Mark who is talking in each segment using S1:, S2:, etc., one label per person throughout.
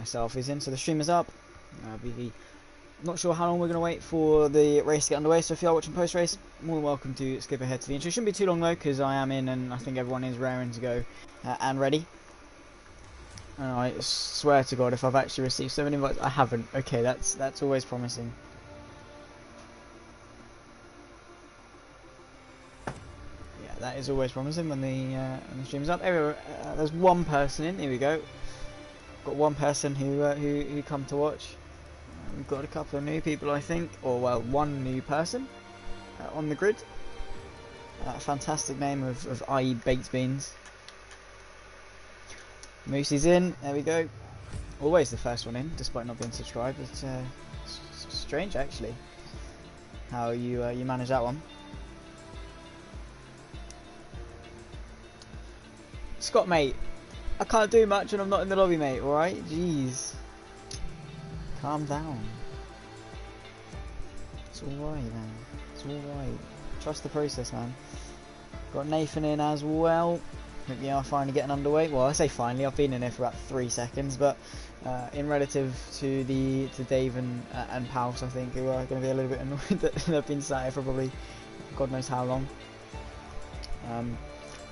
S1: myself is in, so the stream is up. Not sure how long we're going to wait for the race to get underway, so if you are watching post-race, more than welcome to skip ahead to the intro. It shouldn't be too long though, because I am in and I think everyone is raring to go and ready. And I swear to God, if I've actually received so many invites, I haven't. Okay, that's always promising. Yeah, that is always promising when the stream is up. There's one person in. Here we go. Got one person who come to watch. We've got a couple of new people, I think, or well, one new person on the grid. Fantastic name of IE Baked Beans. Moosey's in. There we go. Always the first one in, despite not being subscribed. It's strange, actually, how you manage that one. Scott, mate, I can't do much when I'm not in the lobby, mate. All right, jeez. Calm down. It's alright, man. It's alright. Trust the process, man. Got Nathan in as well. Hope you are finally getting underway. Well, I say finally. I've been in here for about 3 seconds, but in relative to Dave and Pals, I think, who are going to be a little bit annoyed that they've been sat here for probably God knows how long.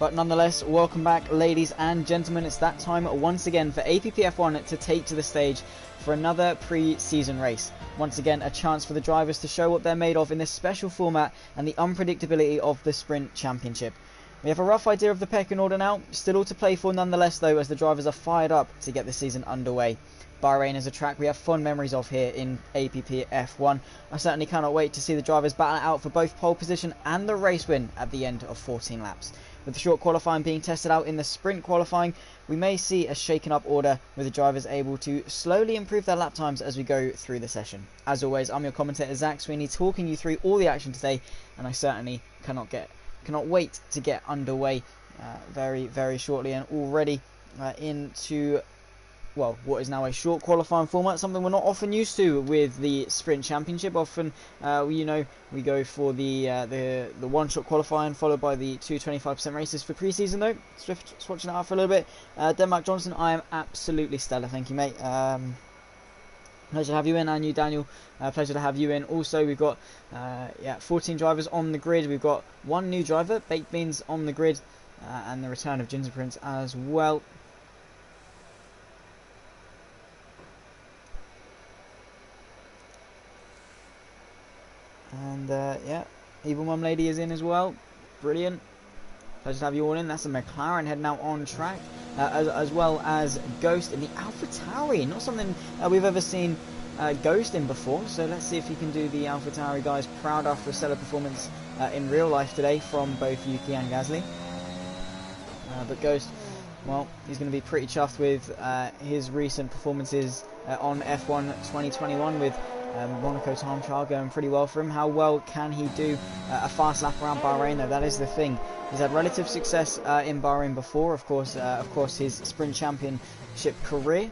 S1: But nonetheless, welcome back, ladies and gentlemen. It's that time once again for APPF1 to take to the stage for another pre-season race. Once again, a chance for the drivers to show what they're made of in this special format and the unpredictability of the Sprint Championship. We have a rough idea of the pecking order now, still all to play for nonetheless though, as the drivers are fired up to get the season underway. Bahrain is a track we have fond memories of here in APPF1. I certainly cannot wait to see the drivers battle it out for both pole position and the race win at the end of 14 laps. With the short qualifying being tested out in the sprint qualifying, we may see a shaken up order with the drivers able to slowly improve their lap times as we go through the session. As always, I'm your commentator Zach Sweeney, talking you through all the action today, and I certainly cannot wait to get underway very, very shortly, and already into, well, what is now a short qualifying format, something we're not often used to with the Sprint Championship. Often, we go for the one-shot qualifying followed by the 2 25% races for pre-season though. Swift swatching it out for a little bit. Denmark Johnson, I am absolutely stellar, thank you, mate. Pleasure to have you in, and you, Daniel. Pleasure to have you in. Also, we've got 14 drivers on the grid. We've got one new driver, Baked Beans, on the grid, and the return of Ginger Prince as well. And Evil Mum Lady is in as well. Brilliant. Pleasure to have you all in. That's a McLaren heading out on track, as well as Ghost in the AlphaTauri. Not something we've ever seen Ghost in before. So let's see if he can do the AlphaTauri guys proud after a stellar performance in real life today from both Yuki and Gasly. But Ghost, well, he's going to be pretty chuffed with his recent performances on F1 2021 with Monaco time trial going pretty well for him. How well can he do a fast lap around Bahrain though? That is the thing. He's had relative success in Bahrain before, of course his Sprint Championship career.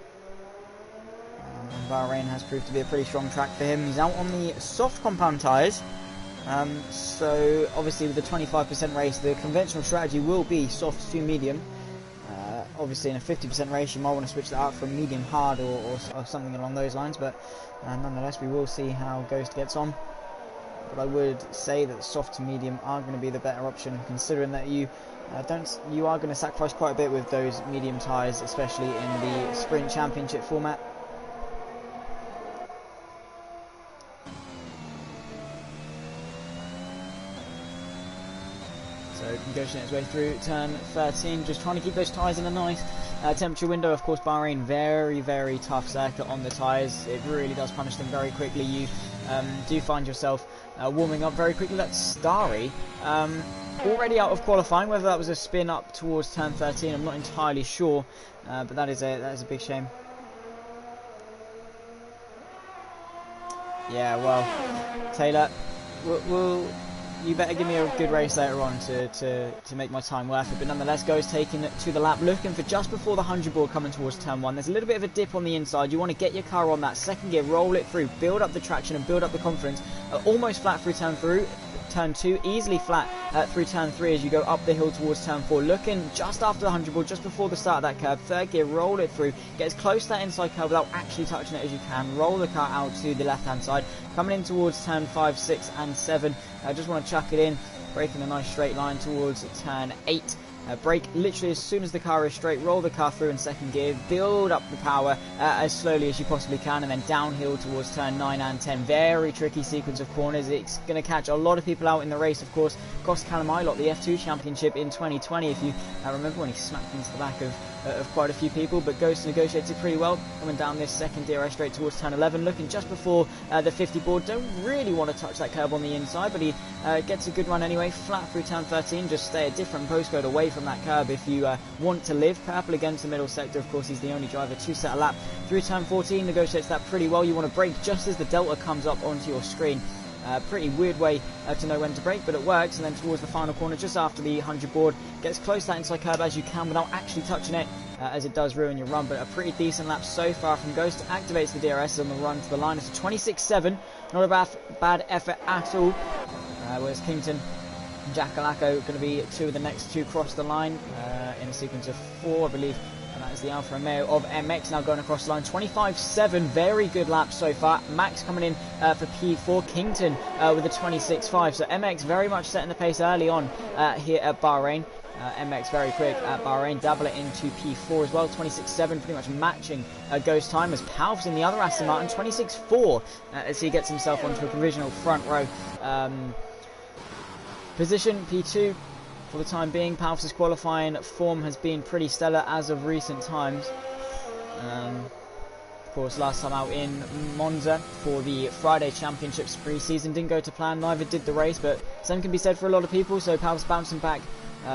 S1: Bahrain has proved to be a pretty strong track for him. He's out on the soft compound tyres. So obviously with the 25% race, the conventional strategy will be soft to medium. Obviously in a 50% race you might want to switch that out for medium hard or something along those lines, but nonetheless we will see how Ghost gets on. But I would say that soft to medium are going to be the better option, considering that you are going to sacrifice quite a bit with those medium tyres, especially in the Sprint Championship format. So negotiating its way through turn 13, just trying to keep those tyres in a nice temperature window. Of course, Bahrain, very, very tough circuit on the tyres. It really does punish them very quickly. You do find yourself warming up very quickly. That's Starry, already out of qualifying. Whether that was a spin up towards turn 13, I'm not entirely sure, but that is a big shame. Yeah, well, Taylor, you better give me a good race later on to make my time worth it. But nonetheless, Ghost taking it to the lap, looking for just before the 100 board coming towards turn 1. There's a little bit of a dip on the inside. You want to get your car on that second gear, roll it through, build up the traction and build up the confidence. Almost flat through turn turn 2, easily flat through turn 3 as you go up the hill towards turn 4. Looking just after the 100 board, just before the start of that curve. Third gear, roll it through, get as close to that inside curve without actually touching it as you can. Roll the car out to the left hand side, coming in towards turn 5, 6 and 7. I just want to chuck it in, breaking a nice straight line towards turn 8. Brake literally as soon as the car is straight, roll the car through in second gear, build up the power as slowly as you possibly can, and then downhill towards turn 9 and 10. Very tricky sequence of corners. It's going to catch a lot of people out in the race, of course. Cost Callum Ilott the F2 championship in 2020, if you remember, when he smacked into the back of quite a few people, but Ghost negotiates it pretty well, coming down this second DRS straight towards turn 11, looking just before the 50 board. Don't really want to touch that curb on the inside, but he gets a good run anyway, flat through turn 13. Just stay a different postcode away from that curb if you want to live. Purple against the middle sector, of course. He's the only driver to set a lap through turn 14, negotiates that pretty well. You want to brake just as the delta comes up onto your screen. Pretty weird way to know when to brake, but it works. And then towards the final corner, just after the 100 board, gets close to that inside curb as you can without actually touching it, as it does ruin your run. But a pretty decent lap so far from Ghost. Activates the DRS on the run to the line. It's a 26.7, not a bad effort at all. Whereas Kington and Jackalacco going to be two of the next two cross the line in a sequence of 4, I believe. And that is the Alfa Romeo of MX now going across the line. 25.7, very good lap so far. Max coming in for P4. Kington with a 26.5. So MX very much setting the pace early on here at Bahrain. MX very quick at Bahrain. Dabble it into P4 as well. 26.7, pretty much matching Ghost time, as Palf's in the other Aston Martin. 26.4 as he gets himself onto a provisional front row position. P2 for the time being. Palf's qualifying form has been pretty stellar as of recent times. Of course, last time out in Monza for the Friday Championships pre-season didn't go to plan, neither did the race, but same can be said for a lot of people. So Palf's bouncing back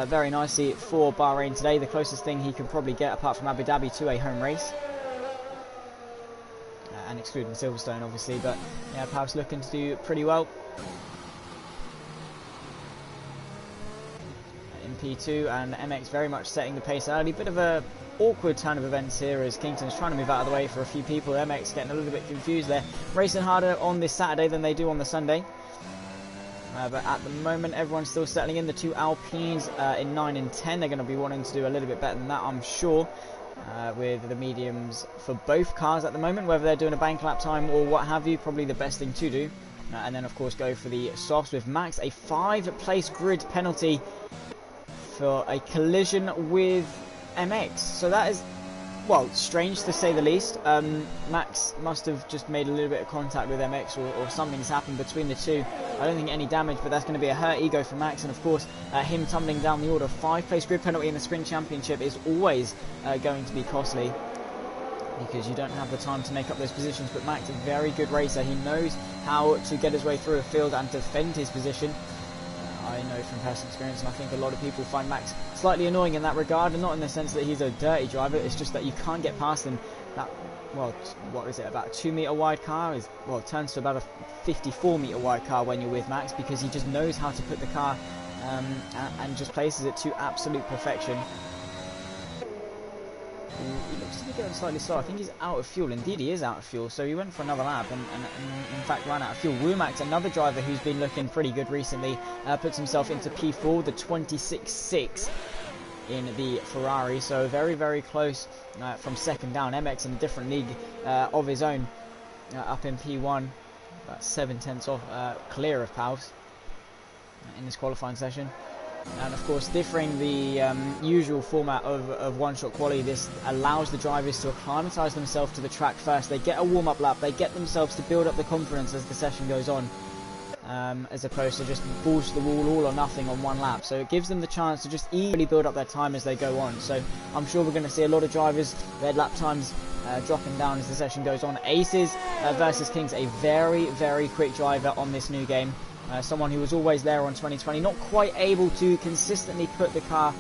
S1: very nicely for Bahrain today. The closest thing he can probably get, apart from Abu Dhabi, to a home race. And excluding Silverstone, obviously. But yeah, Palf's looking to do pretty well in P2, and MX very much setting the pace early. Bit of a awkward turn of events here as Kington's trying to move out of the way for a few people. MX getting a little bit confused there, racing harder on this Saturday than they do on the Sunday. But at the moment, everyone's still settling in. The two Alpines in 9 and 10, they're going to be wanting to do a little bit better than that, I'm sure, with the mediums for both cars at the moment. Whether they're doing a bank lap time or what have you, probably the best thing to do. And then, of course, go for the softs with Max. A 5-place grid penalty for a collision with MX. So that is, well, strange to say the least. Max must have just made a little bit of contact with MX, or something's happened between the two. I don't think any damage, but that's going to be a hurt ego for Max. And of course, him tumbling down the order. 5-place grid penalty in the sprint championship is always going to be costly, because you don't have the time to make up those positions. But Max, a very good racer. He knows how to get his way through a field and defend his position. I know from personal experience, and I think a lot of people find Max slightly annoying in that regard, and not in the sense that he's a dirty driver. It's just that you can't get past him. That, well, what is it, about a 2-metre wide car is, well, it turns to about a 54-metre wide car when you're with Max, because he just knows how to put the car and just places it to absolute perfection. He looks to be going slightly slow. I think he's out of fuel. Indeed, he is out of fuel. So he went for another lap and in fact ran out of fuel. Womack, another driver who's been looking pretty good recently, puts himself into P4, the 26.6 in the Ferrari. So very, very close from second down. MX in a different league of his own, up in P1, about 7/10 off, clear of Palf's in this qualifying session. And of course, differing the usual format of one-shot quali, this allows the drivers to acclimatise themselves to the track first. They get a warm-up lap, they get themselves to build up the confidence as the session goes on, as opposed to just balls to the wall, all or nothing on one lap. So it gives them the chance to just easily build up their time as they go on. So I'm sure we're going to see a lot of drivers, their lap times dropping down as the session goes on. Aces versus Kings, a very, very quick driver on this new game. Someone who was always there on 2020, not quite able to consistently put the car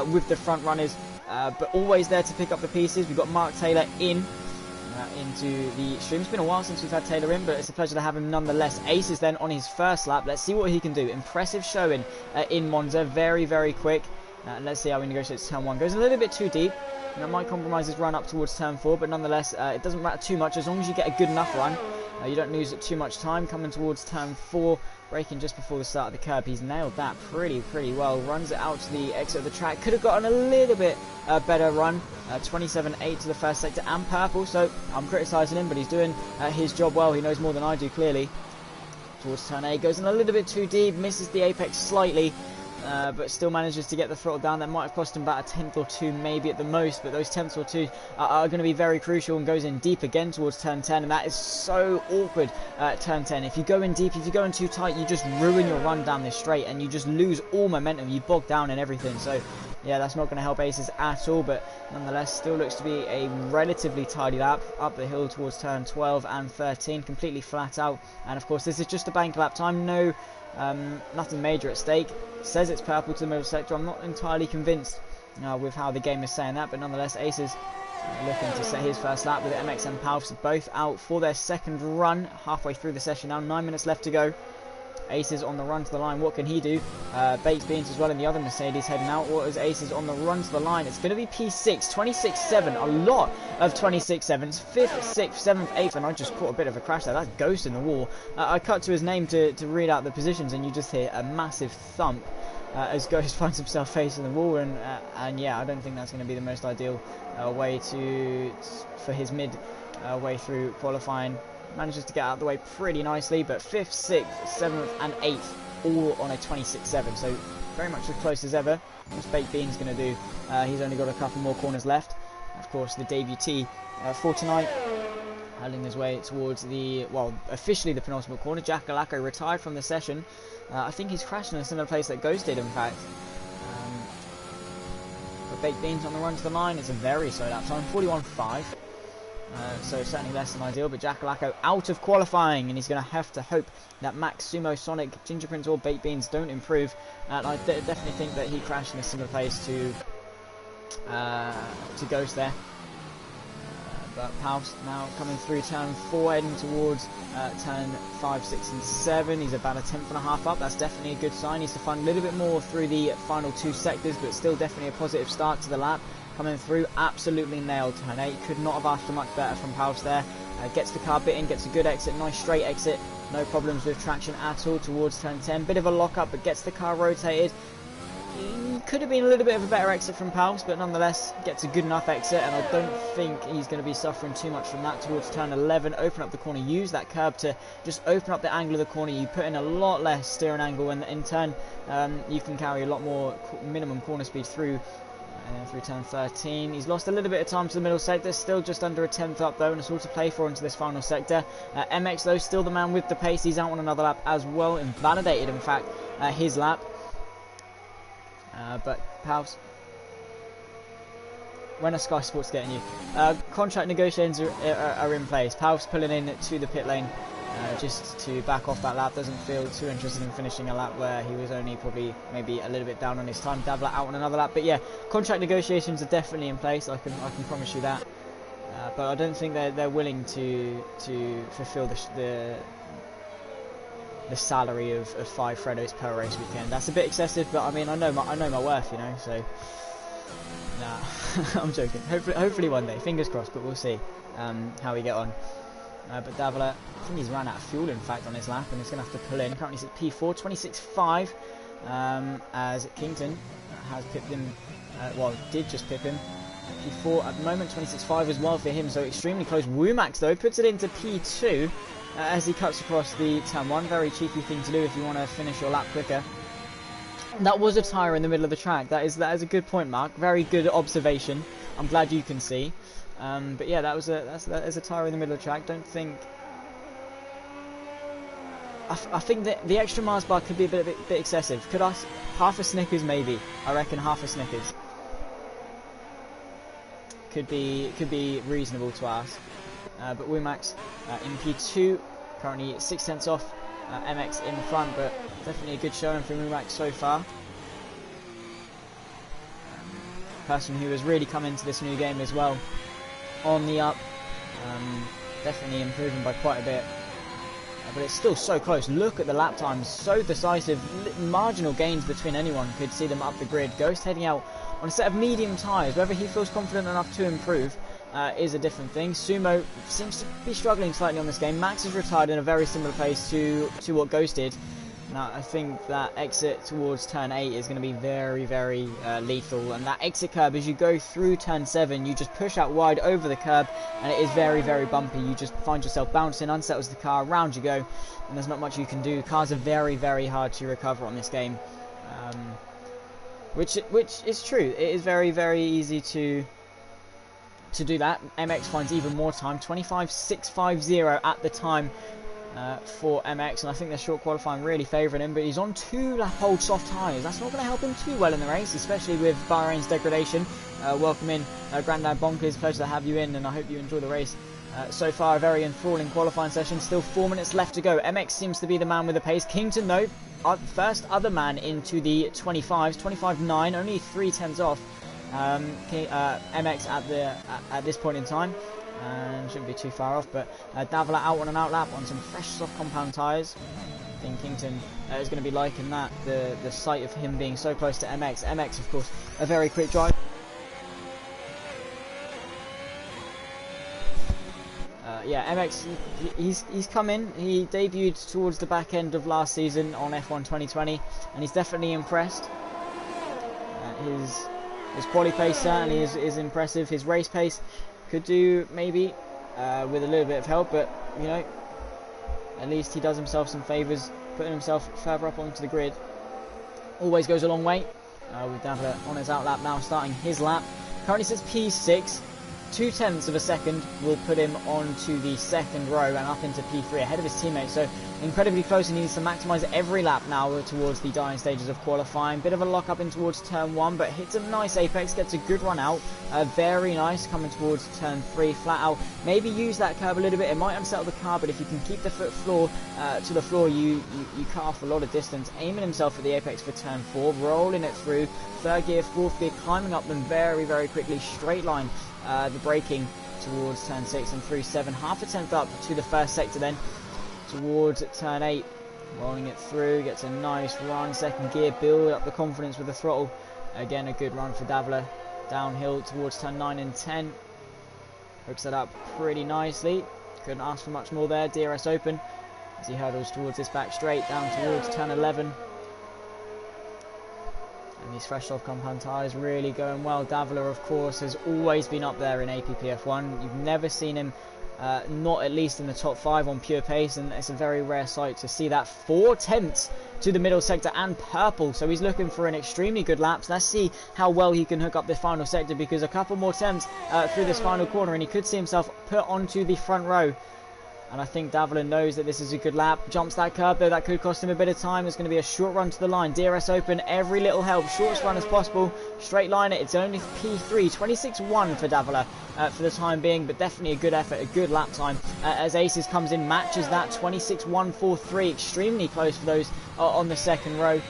S1: with the front runners, but always there to pick up the pieces. We've got Mark Taylor into the stream. It's been a while since we've had Taylor in, but it's a pleasure to have him nonetheless. Aces then on his first lap. Let's see what he can do. Impressive showing in Monza. Very, very quick. Let's see how he negotiates turn 1. Goes a little bit too deep. That might compromise his run up towards turn 4, but nonetheless, it doesn't matter too much as long as you get a good enough run. You don't lose too much time coming towards turn 4, braking just before the start of the curb. He's nailed that pretty well. Runs it out to the exit of the track. Could have gotten a little bit better run. 27.8 to the first sector and purple, so I'm criticising him, but he's doing his job well. He knows more than I do, clearly. Towards turn 8, goes in a little bit too deep, misses the apex slightly. But still manages to get the throttle down. That might have cost him about a tenth or two maybe at the most, but those tenths or two are going to be very crucial, and goes in deep again towards turn 10, and that is so awkward at turn 10. If you go in deep, if you go in too tight, you just ruin your run down this straight and you just lose all momentum. You bog down and everything. So yeah, that's not going to help Aces at all, but nonetheless still looks to be a relatively tidy lap up the hill towards turn 12 and 13, completely flat out. And of course this is just a bank lap time, no nothing major at stake. Says it's purple to the middle sector. I'm not entirely convinced with how the game is saying that, but nonetheless Aces looking to set his first lap with MX and Palfs both out for their second run halfway through the session now. 9 minutes left to go. Aces on the run to the line. What can he do? Baked Beans as well in the other Mercedes heading out. What is Aces on the run to the line? It's going to be P6, 26.7, a lot of 26.7s, 5th, 6th, 7th, 8th, and I just caught a bit of a crash there. That's Ghost in the wall. I cut to his name to read out the positions, and you just hear a massive thump as Ghost finds himself facing the wall, and yeah, I don't think that's going to be the most ideal way for his mid way through qualifying. Manages to get out of the way pretty nicely, but 5th, 6th, 7th and 8th all on a 26.7, so very much as close as ever. What's Baked Beans going to do? He's only got a couple more corners left. Of course, the debutee for tonight, heading his way towards the, well, officially the penultimate corner. Jack Galacco retired from the session. I think he's crashed in a similar place that Ghost did, in fact. But Baked Beans on the run to the line. It's a very slow lap time, 41.5. So certainly less than ideal, but Jack Galacco out of qualifying, and he's going to have to hope that Max, Sumo, Sonic, Ginger Prince or Baked Beans don't improve. And I definitely think that he crashed in a similar place to Ghost there. But Palfs now coming through turn 4, heading towards turn 5, 6 and 7. He's about a tenth and a half up. That's definitely a good sign. Needs to find a little bit more through the final 2 sectors, but still definitely a positive start to the lap. Coming through, absolutely nailed turn 8. Could not have asked for much better from Palfs there. Gets the car bit in, gets a good exit, nice straight exit. No problems with traction at all towards turn 10. Bit of a lock up, but gets the car rotated. Could have been a little bit of a better exit from Palfs, but nonetheless gets a good enough exit, and I don't think he's going to be suffering too much from that towards turn 11. Open up the corner, use that curb to just open up the angle of the corner. You put in a lot less steering angle, and in turn you can carry a lot more minimum corner speed through turn 13. He's lost a little bit of time to the middle sector, still just under a tenth up though, and it's all to play for into this final sector. MX though still the man with the pace. He's out on another lap as well, invalidated in fact his lap. But Palfs, when are Sky Sports getting you? Contract negotiations are in place. Palfs pulling in to the pit lane just to back off that lap. Doesn't feel too interested in finishing a lap where he was only probably maybe a little bit down on his time. Davla out on another lap, but yeah, contract negotiations are definitely in place. I can promise you that. But I don't think they're willing to fulfil the salary of 5 Freddos per race weekend. That's a bit excessive, but I mean I know my worth, you know. So nah, I'm joking. Hopefully one day, fingers crossed. But we'll see how we get on. But Davila, I think he's run out of fuel in fact on his lap, and he's going to have to pull in. Currently he's at P4, 26.5, as Kington has pipped him, well, did just pip him. P4 at the moment, 26.5 as well for him, so extremely close. Woomax though puts it into P2 as he cuts across the turn 1. Very cheeky thing to do if you want to finish your lap quicker. That was a tyre in the middle of the track. That is a good point, Mark. Very good observation. I'm glad you can see. But yeah, that is a tyre in the middle of the track. Don't think. I think that the extra Mars bar could be a bit excessive. Could I half a Snickers maybe? I reckon half a Snickers could be reasonable to ask. But Woomax in P2, currently 6 tenths off MX in front, but definitely a good showing from Woomax so far. Person who has really come into this new game as well on the up, definitely improving by quite a bit, but it's still so close. Look at the lap times, so decisive. Marginal gains between anyone could see them up the grid. Ghost heading out on a set of medium tyres. Whether he feels confident enough to improve, is a different thing. Sumo seems to be struggling slightly on this game. Max is retired in a very similar place to what Ghost did. Now, I think that exit towards turn 8 is going to be very, very lethal. And that exit curb, as you go through turn 7, you just push out wide over the curb, and it is very, very bumpy. You just find yourself bouncing, unsettles the car, round you go, and there's not much you can do. Cars are very, very hard to recover on this game, which is true. It is very, very easy to do that. MX finds even more time, 25.650 at the time. For MX, and I think their short qualifying really favouring him, but he's on 2 lap-old soft tyres. That's not going to help him too well in the race, especially with Bahrain's degradation. Welcome in, Grandad Bonkers. Pleasure to have you in, and I hope you enjoy the race. So far, a very enthralling qualifying session. Still 4 minutes left to go. MX seems to be the man with the pace. Kington, though, first other man into the 25s, 25.9, only 3/10 off. MX at this point in time. And shouldn't be too far off, but Davila out on an outlap on some fresh soft compound tyres. I think Kington is going to be liking that, the sight of him being so close to MX. MX, of course, a very quick drive. Yeah, MX, he's come in. He debuted towards the back end of last season on F1 2020, and he's definitely impressed. His quali pace certainly is impressive. His race pace could do maybe with a little bit of help, but you know, at least he does himself some favours, putting himself further up onto the grid. Always goes a long way. With Davila on his outlap now, starting his lap. Currently says P6. 0.2 of a second will put him onto the second row and up into P3 ahead of his teammates. So incredibly close. He needs to maximise every lap now towards the dying stages of qualifying. Bit of a lock up in towards turn 1, but hits a nice apex, gets a good run out. Very nice coming towards turn 3, flat out. Maybe use that curb a little bit. It might unsettle the car, but if you can keep the foot to the floor, you cut off a lot of distance. Aiming himself at the apex for turn 4, rolling it through. 3rd gear, 4th gear, climbing up them very, very quickly. Straight line. The braking towards turn 6 and through 7, half a tenth up to the first sector, then towards turn 8, rolling it through, gets a nice run, 2nd gear, build up the confidence with the throttle. Again, a good run for Davila, downhill towards turn 9 and 10, hooks that up pretty nicely, couldn't ask for much more there. DRS open as he hurdles towards this back straight, down towards turn 11. And these fresh soft compound tyres really going well. Davila, of course, has always been up there in APPF1. You've never seen him not at least in the top 5 on pure pace, and it's a very rare sight to see that. 4/10 to the middle sector and purple, so he's looking for an extremely good lap. So let's see how well he can hook up the final sector, because a couple more attempts through this final corner and he could see himself put onto the front row. And I think Davila knows that this is a good lap. Jumps that curb though, that could cost him a bit of time. It's going to be a short run to the line. DRS open, every little help. Shortest run as possible. Straight line it. It's only P3. 26.1 for Davila for the time being, but definitely a good effort, a good lap time. As Aces comes in, matches that. 26.143. Extremely close for those on the second row.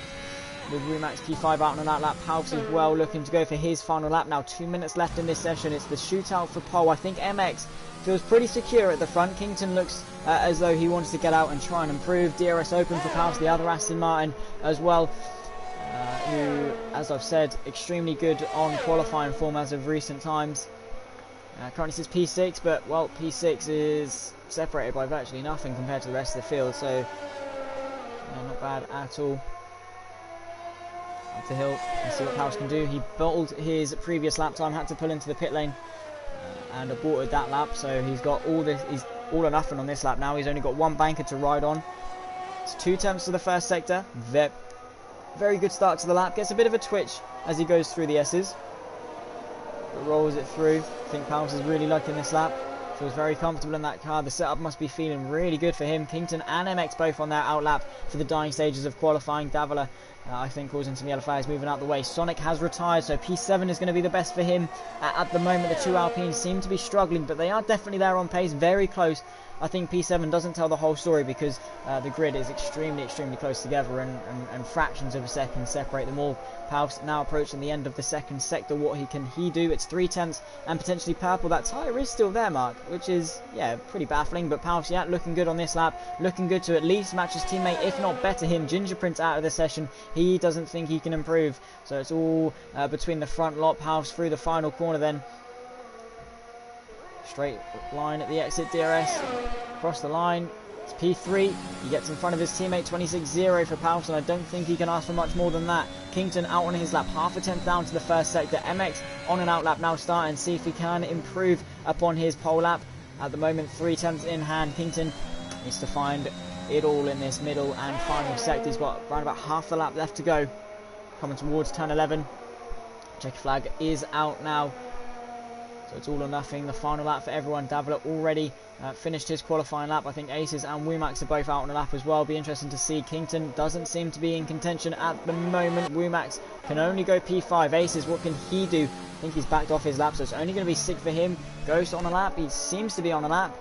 S1: With Rumax P5 out on that lap. Palps as well looking to go for his final lap now. 2 minutes left in this session. It's the shootout for pole. I think MX feels pretty secure at the front. Kington looks as though he wants to get out and try and improve. DRS open for Palps, the other Aston Martin as well, who, as I've said, extremely good on qualifying form as of recent times. Currently says P6, but well, P6 is separated by virtually nothing compared to the rest of the field, so yeah, not bad at all. Up the hill and see what Palps can do. He bottled his previous lap time, had to pull into the pit lane and aborted that lap, so he's got all this. He's all or nothing on this lap now. He's only got 1 banker to ride on. It's 2 attempts to the first sector. Very good start to the lap. Gets a bit of a twitch as he goes through the S's, but rolls it through. I think Palps is really liking this lap. Feels very comfortable in that car. The setup must be feeling really good for him. Kington and MX both on their outlap for the dying stages of qualifying. Davila, I think, causing some yellow flags, moving out the way. Sonic has retired, so P7 is going to be the best for him. At the moment, the 2 Alpines seem to be struggling, but they are definitely there on pace, very close. I think P7 doesn't tell the whole story because the grid is extremely close together, and fractions of a second separate them all. Palps now approaching the end of the second sector. What can he do? It's 3/10 and potentially purple. That tyre is still there, Mark, which is, yeah, pretty baffling. But Palps, yeah, looking good on this lap. Looking good to at least match his teammate, if not better him. Gingerprint's out of the session. He doesn't think he can improve. So it's all between the front lot. Palps through the final corner then. Straight line at the exit, DRS. Across the line. It's P3. He gets in front of his teammate, 26-0 for Paus, and I don't think he can ask for much more than that. Kington out on his lap, half a tenth down to the first sector. MX on an out lap now, start and see if he can improve upon his pole lap. At the moment, 3 tenths in hand. Kington needs to find it all in this middle and final sector. He's got around about half the lap left to go. Coming towards turn 11. Checker flag is out now. So it's all or nothing. The final lap for everyone. Davila already finished his qualifying lap. I think Aces and Womax are both out on the lap as well. Be interesting to see. Kington doesn't seem to be in contention at the moment. Womax can only go P5. Aces, what can he do? I think he's backed off his lap, so it's only going to be 6 for him. Ghost on a lap. He seems to be on a lap.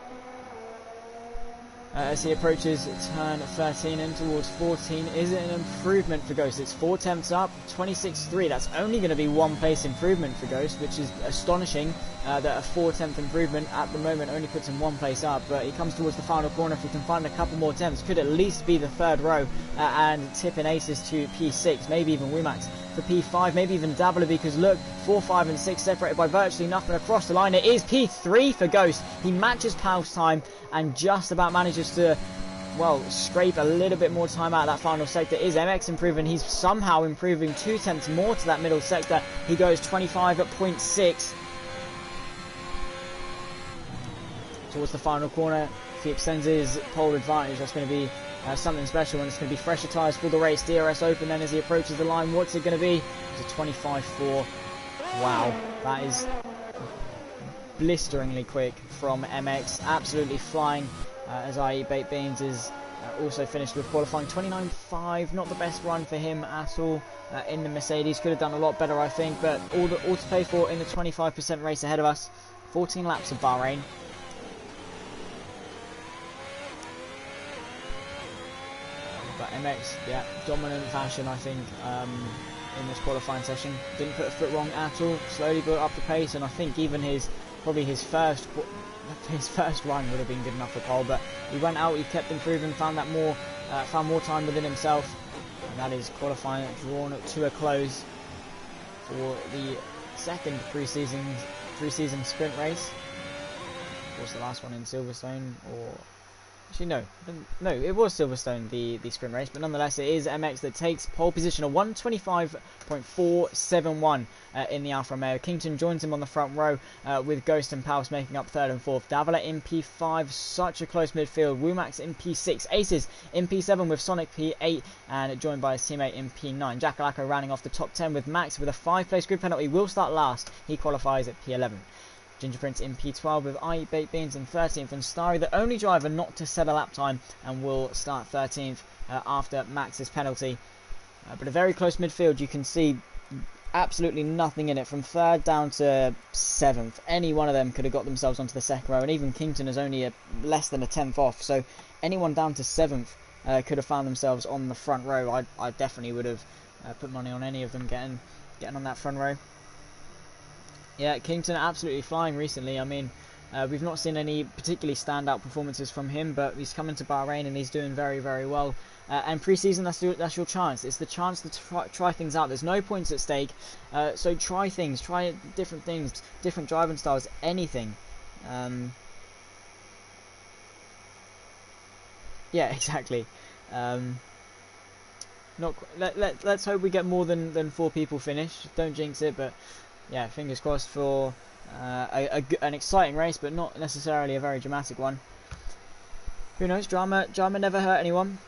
S1: As he approaches turn 13 in towards 14, is it an improvement for Ghost? It's 4 tenths up, 26.3. That's only going to be 1 place improvement for Ghost, which is astonishing. That a 4-tenth improvement at the moment only puts him 1 place up, but he comes towards the final corner. If he can find a couple more tenths, could at least be the 3rd row and tip in Aces to P6, maybe even Womax for P5, maybe even Davila, because look, 4, 5 and 6 separated by virtually nothing across the line. It is P3 for Ghost. He matches Paus time and just about manages to, well, scrape a little bit more time out of that final sector. Is MX improving? He's somehow improving 2 tenths more to that middle sector. He goes 25.6 towards the final corner. If he extends his pole advantage, that's going to be something special, and it's going to be fresher tyres for the race. DRS open then as he approaches the line. What's it going to be? It's a 25.4. Wow, that is blisteringly quick from MX. Absolutely flying as I Baked Beans is also finished with qualifying. 29.5, not the best run for him at all in the Mercedes. Could have done a lot better, I think, but all to pay for in the 25% race ahead of us. 14 laps of Bahrain. But MX, yeah, dominant fashion, I think, in this qualifying session. Didn't put a foot wrong at all. Slowly built up the pace, and I think even probably his first run would have been good enough for pole. But he went out, he kept improving, found more time within himself, and that is qualifying drawn to a close for the second pre-season sprint race. Of course, the last one in Silverstone, or actually no, it was Silverstone, the sprint race, but nonetheless it is MX that takes pole position, a 125.471 in the Alfa Romeo. Kington joins him on the front row with Ghost and Paus making up 3rd and 4th. Davila in P5, such a close midfield. Womax in P6, Aces in P7 with Sonic P8 and joined by his teammate in P9. Jackalacco rounding off the top 10 with Max with a 5-place grid penalty. Will start last, he qualifies at P11. Ginger Prince in P12 with I Baked Beans in 13th, and Starry, the only driver not to set a lap time, and will start 13th after Max's penalty. But a very close midfield. You can see absolutely nothing in it from 3rd down to 7th. Any one of them could have got themselves onto the 2nd row, and even Kington is only less than a 10th off. So anyone down to 7th could have found themselves on the front row. I definitely would have put money on any of them getting on that front row. Yeah, Kington absolutely flying recently. I mean, we've not seen any particularly standout performances from him, but he's coming to Bahrain and he's doing very, very well. And pre-season, that's your chance. It's the chance to try things out. There's no points at stake, so try things, try different things, different driving styles, anything. Yeah, exactly. Let's hope we get more than 4 people finish. Don't jinx it, but yeah, fingers crossed for an exciting race, but not necessarily a very dramatic one. Who knows? Drama never hurt anyone.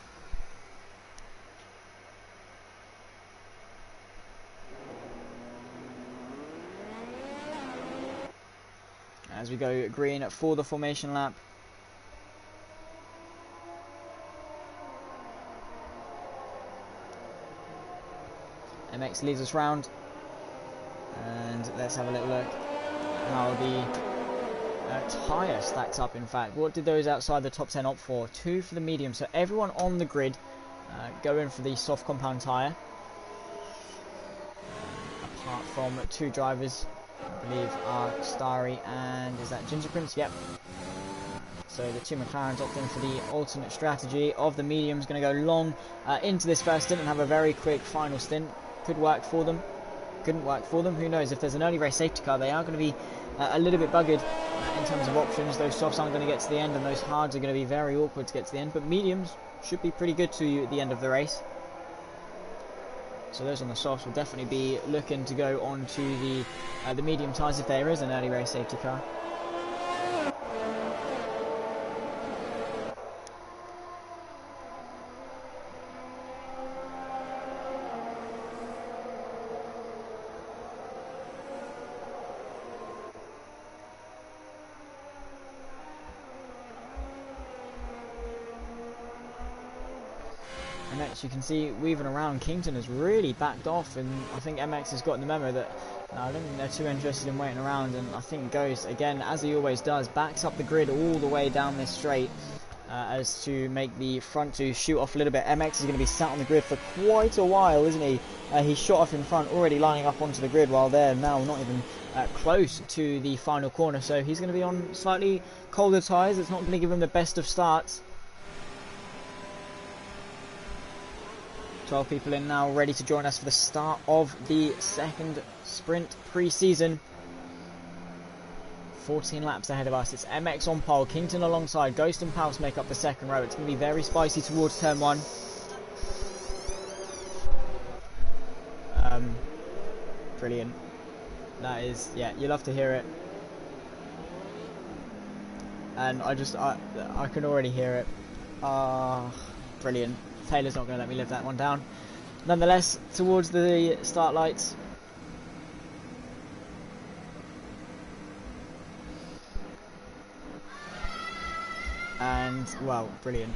S1: As we go green for the formation lap. MX leads us round. And let's have a little look how the tyre stacks up. In fact, what did those outside the top 10 opt for? 2 for the medium, so everyone on the grid going for the soft compound tyre, apart from 2 drivers, I believe, are Starry and is that Ginger Prince? Yep. So the 2 McLarens opt in for the alternate strategy of the mediums, going to go long into this first stint and have a very quick final stint. Could work for them. couldn't work for them. Who knows, if there's an early race safety car, they are going to be a little bit buggered in terms of options. Those softs aren't going to get to the end, and those hards are going to be very awkward to get to the end, but mediums should be pretty good to you at the end of the race. So those on the softs will definitely be looking to go on to the medium tyres if there is an early race safety car. MX, you can see weaving around. Kington has really backed off, and I think MX has gotten the memo that I don't think they're too interested in waiting around, and I think Ghost, again, as he always does, backs up the grid all the way down this straight as to make the front two shoot off a little bit. MX is going to be sat on the grid for quite a while, isn't he? He's shot off in front, already lining up onto the grid, while they're now not even close to the final corner, so he's going to be on slightly colder tyres. It's not going to give him the best of starts. 12 people in now, ready to join us for the start of the second sprint pre-season. 14 laps ahead of us. It's MX on pole, Kington alongside, Ghost and Pals make up the second row. It's going to be very spicy towards turn 1. Brilliant. That is, yeah, you love to hear it. And I can already hear it. Brilliant. Taylor's not going to let me live that one down. Nonetheless, towards the start lights. And, well, brilliant.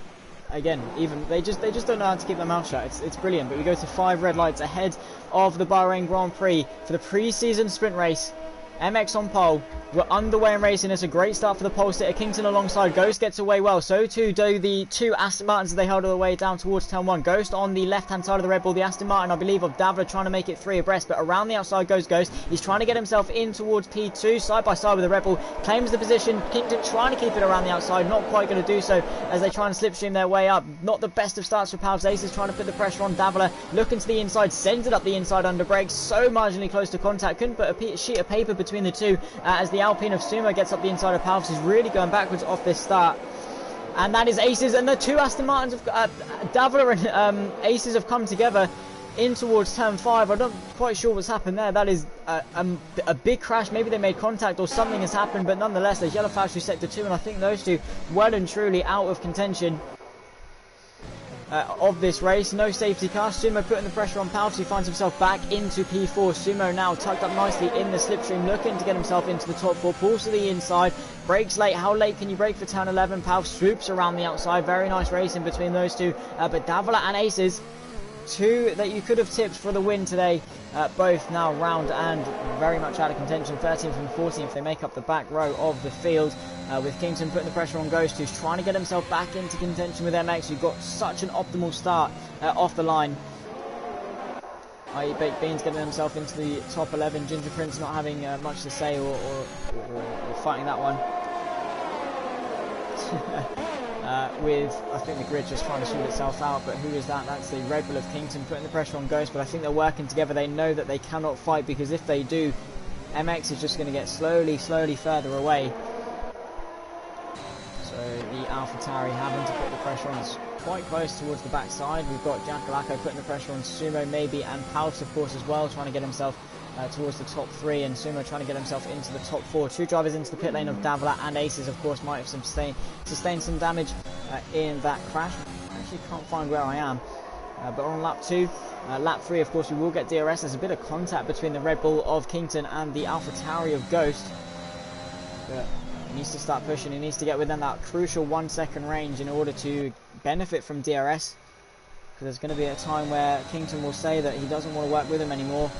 S1: Again, even they just don't know how to keep their mouth shut. It's brilliant. But we go to 5 red lights ahead of the Bahrain Grand Prix for the pre-season sprint race. MX on pole. We're underway in racing. It's a great start for the pole sitter. Kington alongside. Ghost gets away well. So too do the 2 Aston Martins as they held all the way down towards turn 1. Ghost on the left-hand side of the Red Bull. The Aston Martin, I believe, of Davla trying to make it 3 abreast. But around the outside goes Ghost. He's trying to get himself in towards P2. Side by side with the Red Bull. Claims the position. Kington trying to keep it around the outside. Not quite going to do so as they try and slipstream their way up. Not the best of starts for Pavs. Aces trying to put the pressure on. Davla looking to the inside. Sends it up the inside under brakes. So marginally close to contact. Couldn't put a sheet of paper between the two. As the Alpine of Sumo gets up the inside of Palps, is really going backwards off this start. And that is Aces, and the 2 Aston Martins, Davla and Aces have come together in towards turn 5. I'm not quite sure what's happened there. That is a big crash. Maybe they made contact or something has happened, but nonetheless, there's yellow flags through sector 2, and I think those two well and truly out of contention of this race. No safety car. Sumo putting the pressure on Palps, who finds himself back into P4. Sumo now tucked up nicely in the slipstream, looking to get himself into the top 4. Pulls to the inside. Brakes late. How late can you brake for turn 11? Palps swoops around the outside. Very nice racing between those two. But Davila and Aces, 2 that you could have tipped for the win today, both now round and very much out of contention. 13th and 14th, they make up the back row of the field, with Kington putting the pressure on Ghost, who's trying to get himself back into contention with MX, who got such an optimal start off the line. I.e. Baked Beans getting himself into the top 11. Ginger Prince not having much to say or fighting that one. With, I think the grid just trying to sort itself out, but who is that? That's the Red Bull of Kington putting the pressure on Ghost, but I think they're working together. They know that they cannot fight, because if they do, MX is just going to get slowly further away. So the AlphaTauri having to put the pressure on. It's quite close towards the backside. We've got Jackalacco putting the pressure on Sumo maybe, and Palps of course as well, trying to get himself towards the top 3, and Sumo trying to get himself into the top 4. 2 drivers into the pit lane of Davila, and Aces of course might have sustained some damage in that crash. I actually can't find where I am, but on lap 2. Lap 3 of course we will get DRS. There's a bit of contact between the Red Bull of Kington and the AlphaTauri of Ghost, but he needs to start pushing. He needs to get within that crucial 1 second range in order to benefit from DRS, because there's going to be a time where Kington will say that he doesn't want to work with him anymore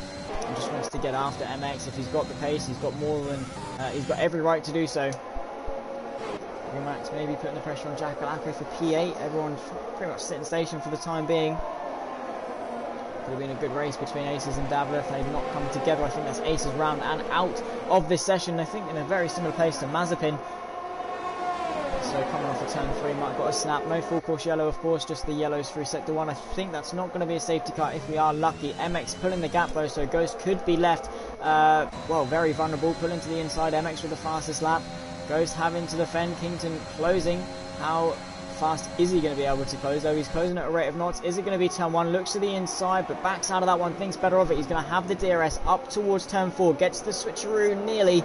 S1: and just wants to get after MX. If he's got the pace, he's got more than he's got every right to do so. Max maybe putting the pressure on Jackalacco for P8. Everyone's pretty much sitting station for the time being. Could have been a good race between Aces and Davila if they've not come together. I think that's Aces round and out of this session. I think in a very similar place to Mazepin. So coming off of turn 3, might got a snap. No full course yellow, of course, just the yellows through sector 1. I think that's not going to be a safety car if we are lucky. MX pulling the gap though, so Ghost could be left, well, very vulnerable. Pulling to the inside, MX with the fastest lap. Ghost having to defend, Kington closing. How fast is he going to be able to close, though? He's closing at a rate of knots. Is it going to be turn 1? Looks to the inside, but backs out of that one. Thinks better of it. He's going to have the DRS up towards turn 4. Gets the switcheroo nearly.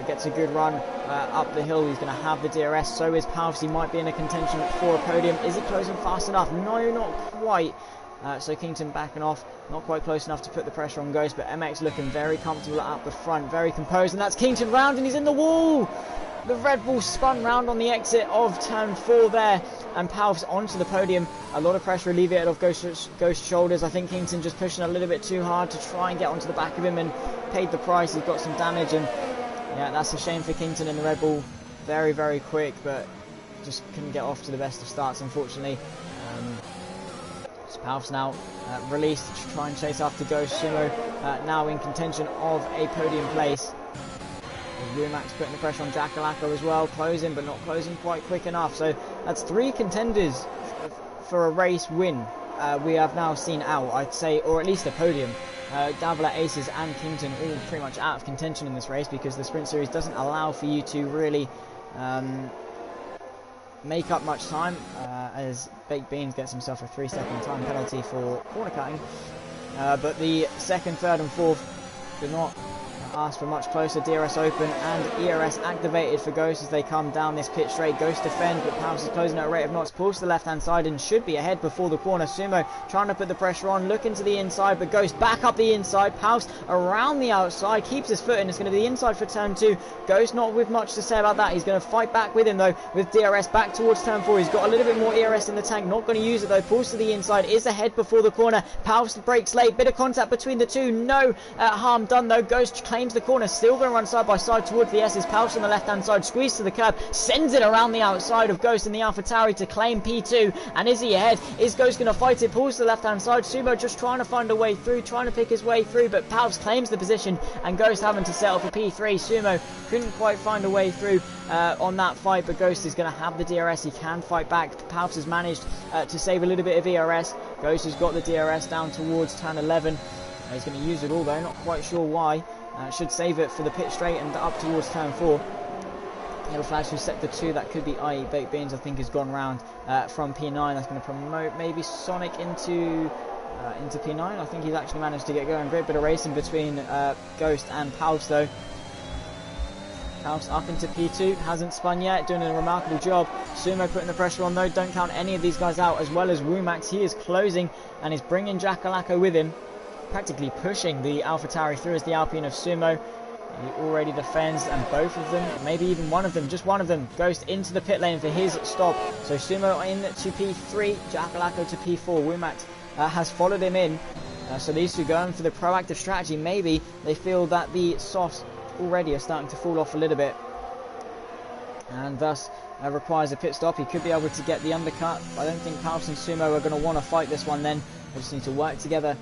S1: Gets a good run up the hill. He's going to have the DRS. So is Palfs. He might be in a contention for a podium. Is he closing fast enough? No, not quite. So Kington backing off. Not quite close enough to put the pressure on Ghost, but MX looking very comfortable up the front. Very composed. And that's Kington round, and he's in the wall. The Red Bull spun round on the exit of turn 4 there, and Palfs onto the podium. A lot of pressure alleviated off Ghost's shoulders. I think Kington just pushing a little bit too hard to try and get onto the back of him, and paid the price. He's got some damage, and yeah, that's a shame for Kington in the Red Bull. Very, very quick, but just couldn't get off to the best of starts, unfortunately. So Palfs now released to try and chase after Ghost. Sumo now in contention of a podium place. Rumax putting the pressure on Jackalacco as well, closing but not closing quite quick enough. So that's 3 contenders for a race win we have now seen out, I'd say, or at least a podium. Davila, Aces and Kington all pretty much out of contention in this race, because the sprint series doesn't allow for you to really make up much time, as Baked Beans gets himself a 3-second time penalty for corner cutting. But the 2nd, 3rd and 4th do not ask for much closer. DRS open and ERS activated for Ghost as they come down this pit straight. Ghost defend, but Palfs is closing at a rate of knots. Pulls to the left hand side and should be ahead before the corner. Sumo trying to put the pressure on, looking to the inside, but Ghost back up the inside. Palfs around the outside, keeps his foot in. It's going to be the inside for turn 2. Ghost not with much to say about that. He's going to fight back with him though, with DRS back towards turn 4. He's got a little bit more ERS in the tank, not going to use it though. Pulls to the inside, is ahead before the corner. Palfs breaks late, bit of contact between the two, no harm done though. Ghost claims the corner, still going to run side by side towards the S's. Palfs on the left hand side, squeeze to the curb, sends it around the outside of Ghost in the AlphaTauri to claim P2. And is he ahead? Is Ghost going to fight it? Pulls to the left hand side. Sumo just trying to find a way through, trying to pick his way through, but Palfs claims the position and Ghost having to settle for P3. Sumo couldn't quite find a way through on that fight, but Ghost is going to have the DRS. He can fight back. Palfs has managed to save a little bit of ERS. Ghost has got the DRS down towards turn 11. He's going to use it all though, not quite sure why. Should save it for the pit straight and up towards turn 4. Yellow flags from sector 2, that could be IE Baked Beans, I think, has gone round from P9. That's going to promote maybe Sonic into P9. I think he's actually managed to get going. Great bit of racing between Ghost and Palfs though. Palfs up into P2, hasn't spun yet, doing a remarkable job. Sumo putting the pressure on though, don't count any of these guys out, as well as Wumax. He is closing and is bringing Jackalacco with him, practically pushing the AlphaTauri through as the Alpine of Sumo. He already defends, and both of them, maybe even one of them, just one of them, goes into the pit lane for his stop. So Sumo in to P3, Jackalacco to P4. Wumax has followed him in. So these two going for the proactive strategy. Maybe they feel that the softs already are starting to fall off a little bit, and thus requires a pit stop. He could be able to get the undercut. I don't think Palfs and Sumo are going to want to fight this one then. They just need to work together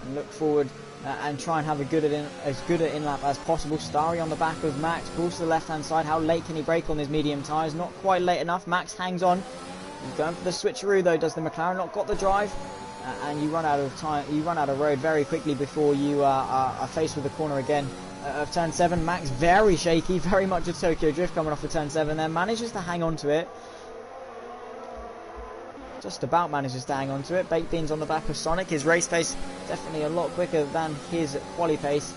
S1: and look forward and try and have as good an in-lap as possible. Starry on the back of Max, pulls to the left-hand side. How late can he brake on his medium tyres? Not quite late enough. Max hangs on. He's going for the switcheroo though, does the McLaren. Not got the drive. And you run out of time. You run out of road very quickly before you are faced with the corner again of turn 7. Max very shaky, very much a Tokyo Drift coming off of turn 7 there. Manages to hang on to it. Just about manages to hang on to it. Baked Beans on the back of Sonic. His race pace definitely a lot quicker than his quali pace,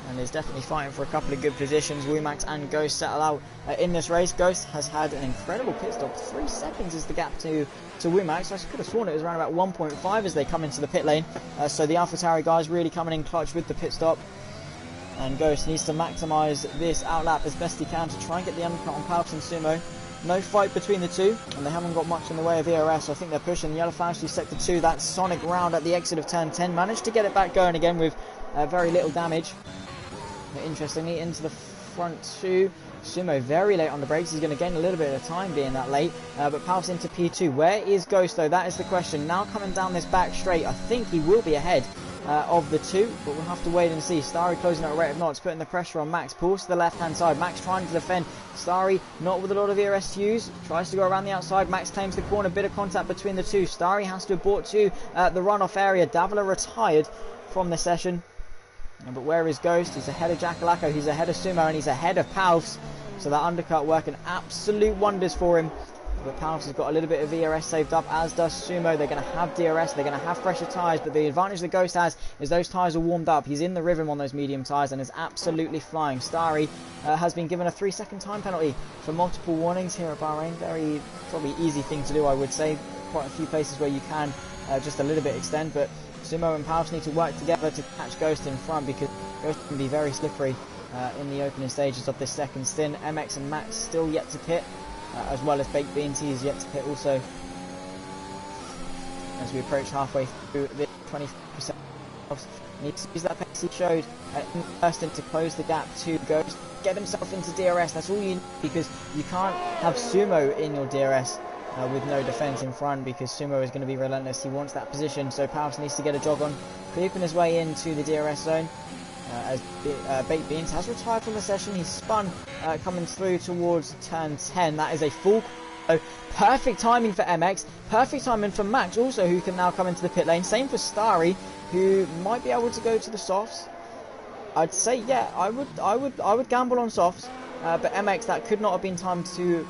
S1: and is definitely fighting for a couple of good positions. Wumax and Ghost settle out in this race. Ghost has had an incredible pit stop. 3 seconds is the gap to Wumax. I could have sworn it was around about 1.5 as they come into the pit lane. So the AlphaTauri guys really coming in clutch with the pit stop. And Ghost needs to maximise this outlap as best he can to try and get the undercut on Palfs and Sumo. No fight between the two, and they haven't got much in the way of ERS, so I think they're pushing. The yellow flash to sector 2, that Sonic round at the exit of turn 10. Managed to get it back going again with very little damage. But interestingly, into the front 2. Sumo very late on the brakes. He's going to gain a little bit of time being that late. But Palfs into P2. Where is Ghost though? That is the question. Now coming down this back straight, I think he will be ahead of the two, but we'll have to wait and see. Starry closing at a rate of knots, putting the pressure on Max. Pulls to the left-hand side. Max trying to defend. Starry not with a lot of ERS to use. Tries to go around the outside. Max claims the corner. Bit of contact between the two. Starry has to abort to the runoff area. Davila retired from the session. But where is Ghost? He's ahead of Jackalacco. He's ahead of Sumo, and he's ahead of Palfs. So that undercut working absolute wonders for him. But Palfs has got a little bit of ERS saved up, as does Sumo. They're going to have DRS, they're going to have fresher tyres, but the advantage that Ghost has is those tyres are warmed up. He's in the rhythm on those medium tyres and is absolutely flying. Starry has been given a 3-second time penalty for multiple warnings here at Bahrain. Very, probably easy thing to do, I would say. Quite a few places where you can just a little bit extend, but Sumo and Palfs need to work together to catch Ghost in front, because Ghost can be very slippery in the opening stages of this second stint. MX and Max still yet to pit. As well as Baked Beans, he is yet to pit also. As we approach halfway through the 20%, needs to use that pace he showed in the first stint to close the gap to Ghost. Get himself into DRS, that's all you need, because you can't have Sumo in your DRS with no defence in front, because Sumo is going to be relentless. He wants that position, so Palfs needs to get a jog on, creeping his way into the DRS zone. As Baked Beans has retired from the session. He's spun coming through towards turn 10. That is a full perfect timing for MX, perfect timing for Max also, who can now come into the pit lane. Same for Starry, who might be able to go to the softs. I'd say, yeah, I would gamble on softs, but MX, that could not have been timed to